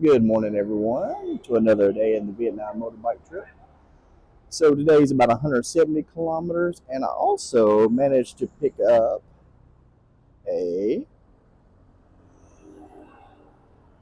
Good morning, everyone, to another day in the Vietnam Motorbike Trip. So today is about 170 kilometers, and I also managed to pick up a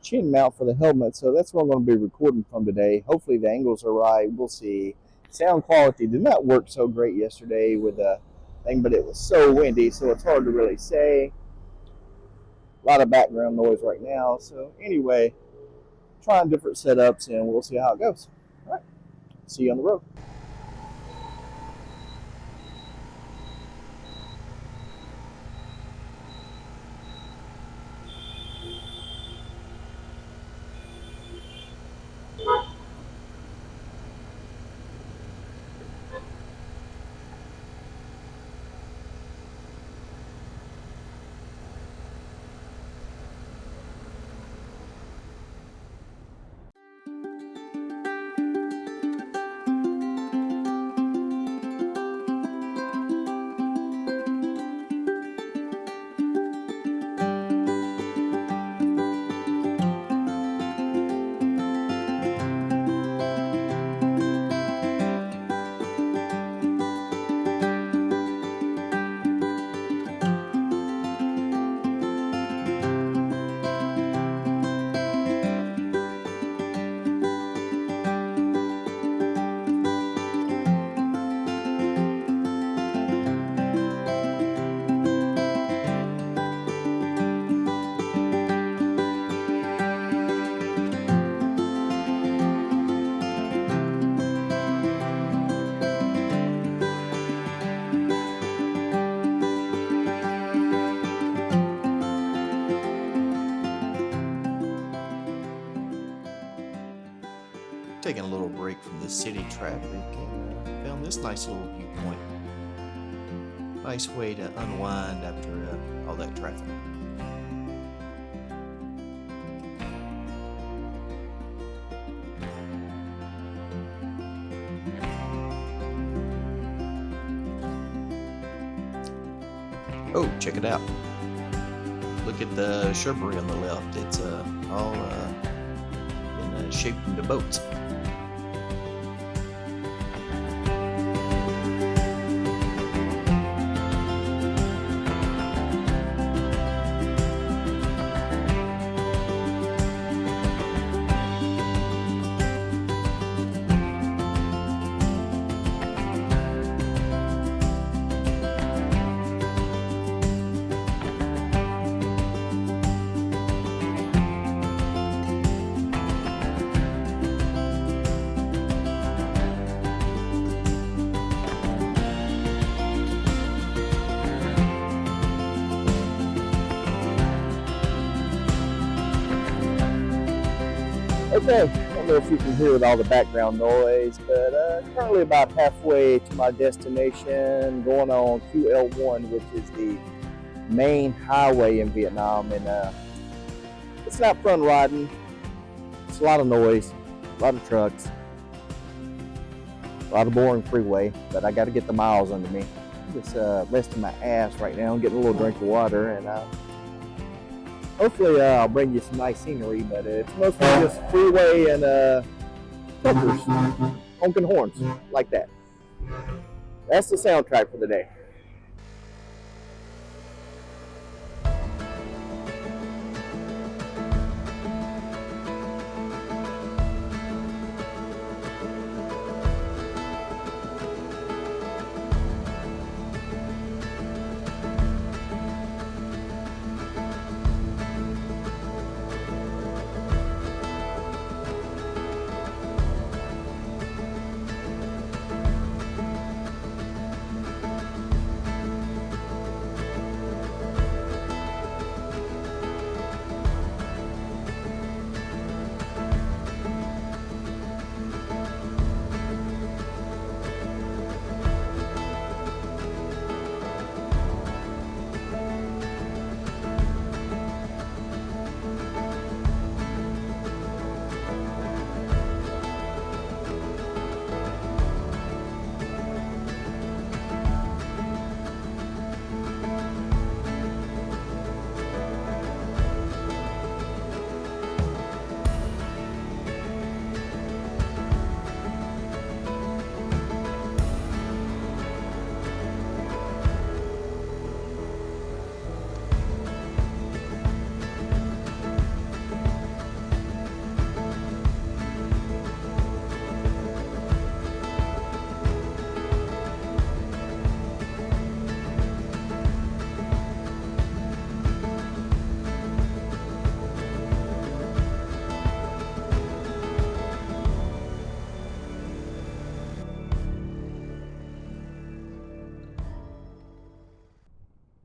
chin mount for the helmet. So that's what I'm going to be recording from today. Hopefully the angles are right. We'll see. Sound quality did not work so great yesterday with the thing, but it was so windy, so it's hard to really say. A lot of background noise right now. So anyway, trying different setups, and we'll see how it goes. All right, see you on the road. Taking a little break from the city traffic and found this nice little viewpoint. Nice way to unwind after all that traffic. Oh, check it out. Look at the shrubbery on the left. It's all been shaped into boats. Okay, I don't know if you can hear with all the background noise, but currently about halfway to my destination, going on QL1, which is the main highway in Vietnam, and it's not fun riding. It's a lot of noise, a lot of trucks, a lot of boring freeway, but I got to get the miles under me. I'm just resting my ass right now and getting a little drink of water, and hopefully I'll bring you some nice scenery, but it's mostly just freeway and truckers honking horns like that. That's the soundtrack for the day.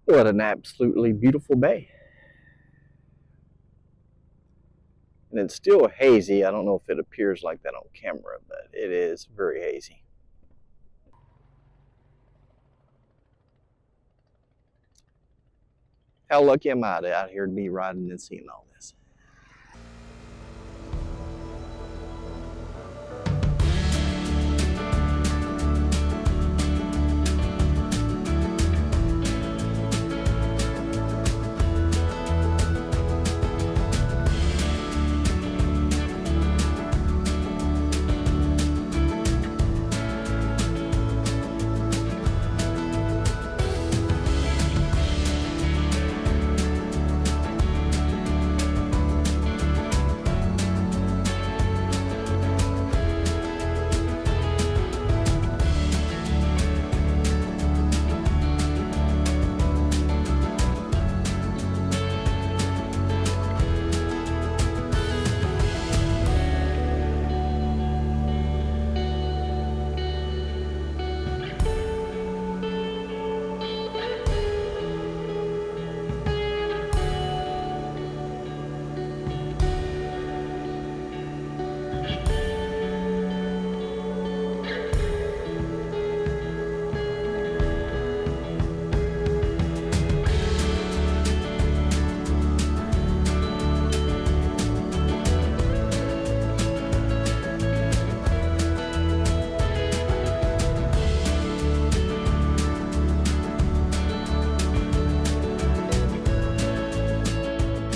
What an absolutely beautiful bay. And it's still hazy. I don't know if it appears like that on camera, but it is very hazy. How lucky am I out here to be riding and seeing all this?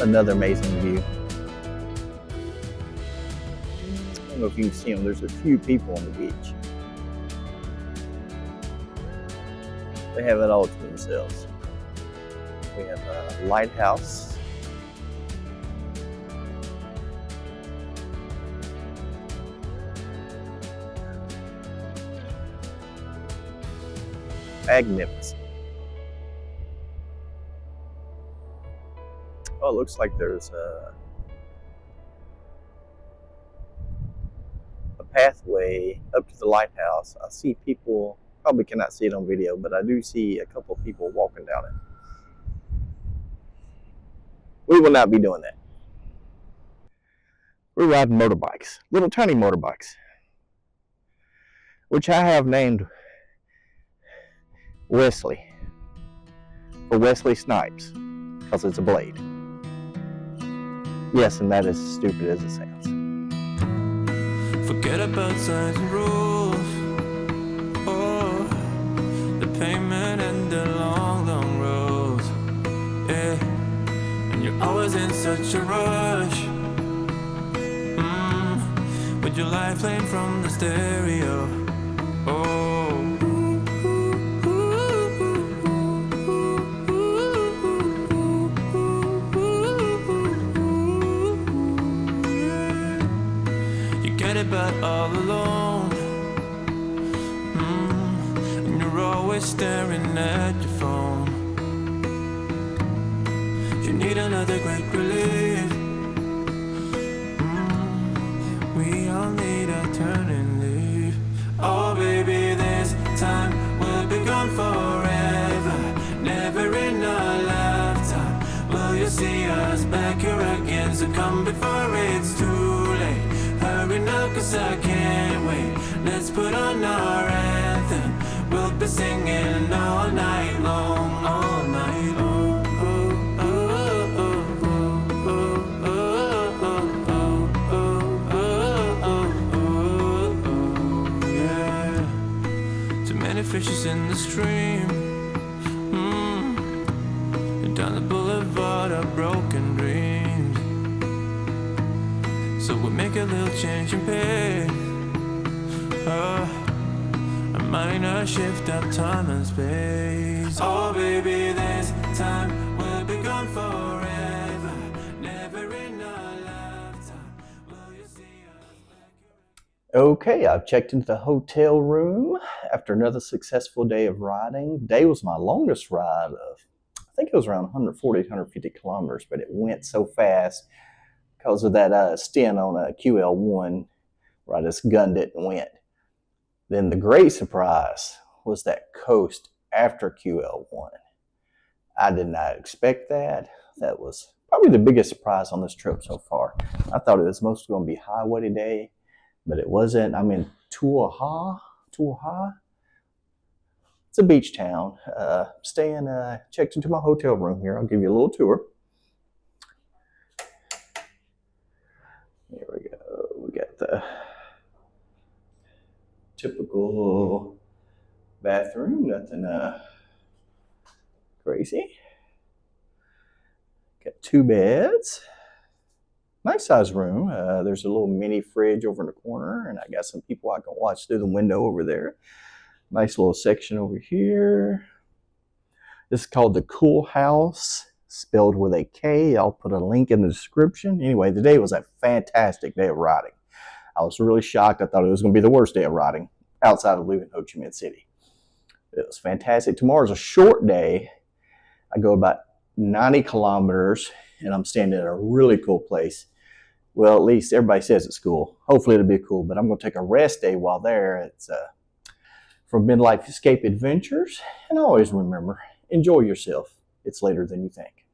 Another amazing view. I don't know if you can see them. There's a few people on the beach. They have it all to themselves. We have a lighthouse. Magnificent. Oh, it looks like there's a pathway up to the lighthouse. I see people, probably cannot see it on video, but I do see a couple of people walking down it. We will not be doing that. We're riding motorbikes, little tiny motorbikes, which I have named Wesley, for Wesley Snipes, because it's a blade. Yes, and that is as stupid as it sounds. Forget about signs and rules. Oh, the pavement and the long, long roads. Yeah, and you're always in such a rush. With your life playing from the stereo. Oh. But all alone, and you're always staring at your phone. You need another great relief. We all need a turn and leave. Oh baby, this time we'll be gone forever, never in a lifetime will you see us back here again. So come before it's too late. Hurry now, cause I can't wait. Let's put on our anthem. We'll be singing all night long, all night long. Yeah. Too many fishes in the stream. Down the boulevard of broken dreams. So we'll make a little change in pace. A minor shift of time and space. Oh baby, this time we'll be gone forever, never in a lifetime will you see us back. Okay, I've checked into the hotel room after another successful day of riding. Today was my longest ride of, I think it was around 140, 150 kilometers, but it went so fast because of that stint on a QL1 where I just gunned it and went. Then the great surprise was that coast after QL1. I did not expect that. That was probably the biggest surprise on this trip so far. I thought it was mostly going to be highway day, but it wasn't. I'm in Tuaha. It's a beach town. Checked into my hotel room here. I'll give you a little tour. Here we go. We got the typical bathroom. Nothing crazy. Got 2 beds. Nice size room. There's a little mini fridge over in the corner, and I got some people I can watch through the window over there. Nice little section over here. This is called the Cool House, spelled with a K. I'll put a link in the description. Anyway, today was a fantastic day of riding. I was really shocked. I thought it was going to be the worst day of riding outside of leaving Ho Chi Minh City. It was fantastic. Tomorrow's a short day. I go about 90 kilometers, and I'm staying in a really cool place. Well, at least everybody says it's cool. Hopefully it'll be cool, but I'm going to take a rest day while there. It's from MidLife Escape Adventures. And always remember, enjoy yourself. It's later than you think.